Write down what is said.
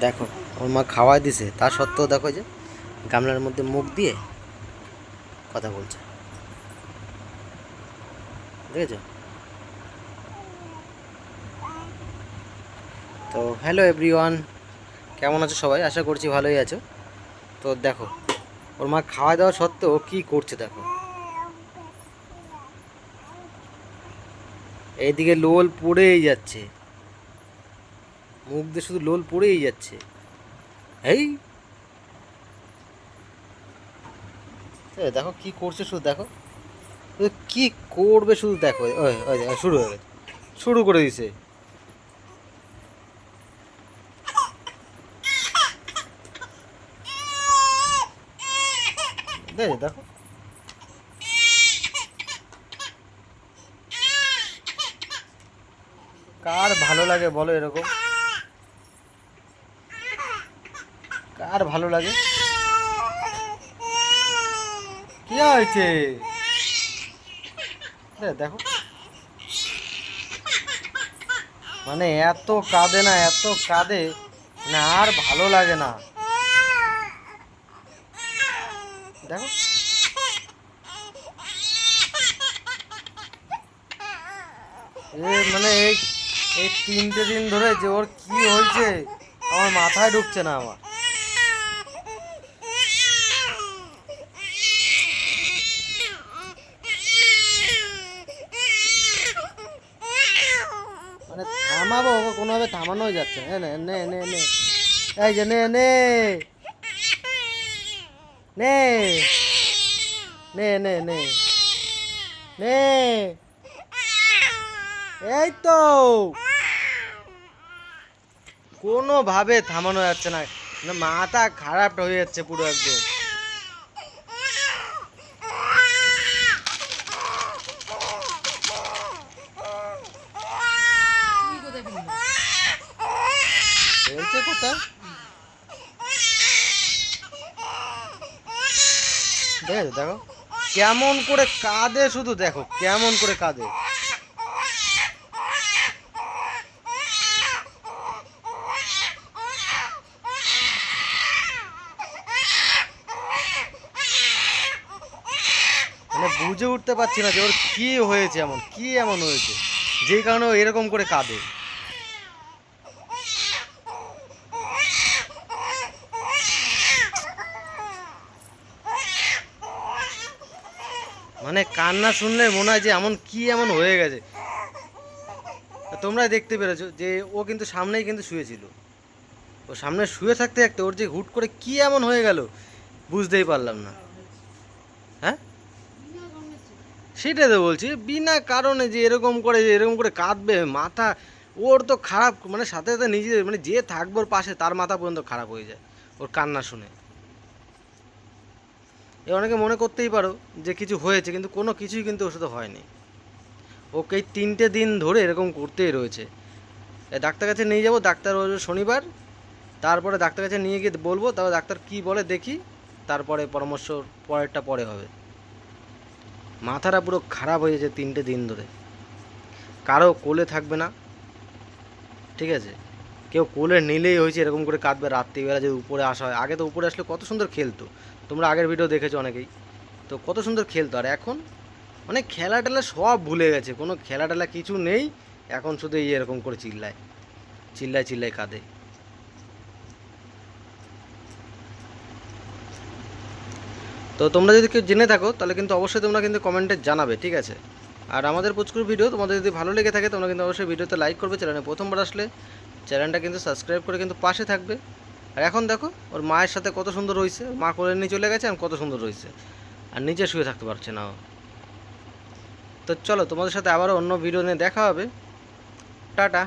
দেখো ওর মা খাওয়াই দিছে, তা সত্ত্বেও দেখো যে গামলার মধ্যে মুখ দিয়ে কথা বলছে, দেখেছো? তো হ্যালো এভরিওয়ান, কেমন আছো সবাই? আশা করছি ভালোই আছো। তো দেখো ওর মা খাওয়া দাওয়া সত্ত্বেও ও কী করছে দেখো। এইদিকে লোল পড়েই যাচ্ছে, মুখ দিয়ে শুধু লোল পড়েই যাচ্ছে। এই দেখো কি করছে, শুধু দেখো কি করবে, শুধু দেখো। ওই ওই দেখো, শুরু হয়ে গেছে, শুরু করে দিছে। দেখো কার ভালো লাগে বলো এরকম? কার ভালো লাগে? কি হয়েছে? দেখো মানে এত কাঁদে না, এত কাঁদে না, আর ভালো লাগে না। দেখো মানে এই এই 3টে দিন ধরে যে ওর কি হয়েছে আমার মাথায় ঢুকছে না আমার। মানে থামাবো, ওকে কোনোভাবে থামানোই যাচ্ছে না। নে নে নে নে, এই যে নে নে নে নে নে নে নে, এই তো কোনোভাবে থামানো যাচ্ছে না, মানে মাথা খারাপ হয়ে যাচ্ছে পুরো একদম। খেলছে কোথায়? দেখো দেখো কেমন করে কাঁদে, শুধু দেখো কেমন করে কাঁদে। মানে বুঝে উঠতে পারছি না যে ওর কি হয়েছে, এমন কি এমন হয়েছে যেই কারণে ও এরকম করে কাঁদে। মানে কান্না শুনলে মনে হয় যে এমন কি এমন হয়ে গেছে। তোমরা দেখতে পেরেছো যে ও কিন্তু সামনেই কিন্তু শুয়েছিল, ও সামনে শুয়ে থাকতে থাকতে ওর যে হুট করে কি এমন হয়ে গেল বুঝতেই পারলাম না। হ্যাঁ সেটাই তো বলছি, বিনা কারণে যে এরকম করে কাঁদবে, মাথা ওর তো খারাপ, মানে সাথে সাথে নিজে মানে যে থাকবে ওর পাশে তার মাথা পর্যন্ত খারাপ হয়ে যায় ওর কান্না শুনে। এ অনেকে মনে করতেই পারো যে কিছু হয়েছে, কিন্তু কোনো কিছুই কিন্তু ওর সাথে হয়নি। ওকে এই 3টে দিন ধরে এরকম করতেই রয়েছে। ডাক্তার কাছে নিয়ে যাবো, ডাক্তার বলবে শনিবার, তারপরে ডাক্তার কাছে নিয়ে গিয়ে বলবো, তারপর ডাক্তার কি বলে দেখি, তারপরে পরামর্শ পরেরটা পরে হবে। মাথাটা পুরো খারাপ হয়ে যাচ্ছে 3টে দিন ধরে। কারো কোলে থাকবে না, ঠিক আছে? কেউ কোলে নিলেই হয়েছে এরকম করে কাঁদবে। রাত্রিবেলা যদি উপরে আসা হয়, আগে তো উপরে আসলে কত সুন্দর খেলতো, তোমরা আগের ভিডিও দেখেছো অনেকেই, তো কত সুন্দর খেলতো। আর এখন মানে খেলা টেলা সব ভুলে গেছে, কোনো খেলা টেলা কিছু নেই, এখন শুধু এই এরকম করে চিল্লায় চিল্লায় চিল্লায় কাঁদে। তো তোমরা যদি কেউ জেনে থাকো তাহলে কিন্তু অবশ্যই তোমরা কিন্তু কমেন্টে জানাবে, ঠিক আছে? আর আমাদের পুচকুর ভিডিও তোমাদের যদি ভালো লেগে থাকে তোমরা কিন্তু অবশ্যই ভিডিওতে লাইক করবে, চ্যানেলে প্রথমবার আসলে চ্যানেলটা কিন্তু সাবস্ক্রাইব করে কিন্তু পাশে থাকবে। আর এখন দেখো ওর মায়ের সাথে কত সুন্দর রয়েছে, মা কোলে নিয়ে চলে গেছে, আর কত সুন্দর রয়েছে, আর নিচে শুয়ে থাকতে পারছে না ও। তো চলো তোমাদের সাথে আবারও অন্য ভিডিও নিয়ে দেখা হবে। টাটা।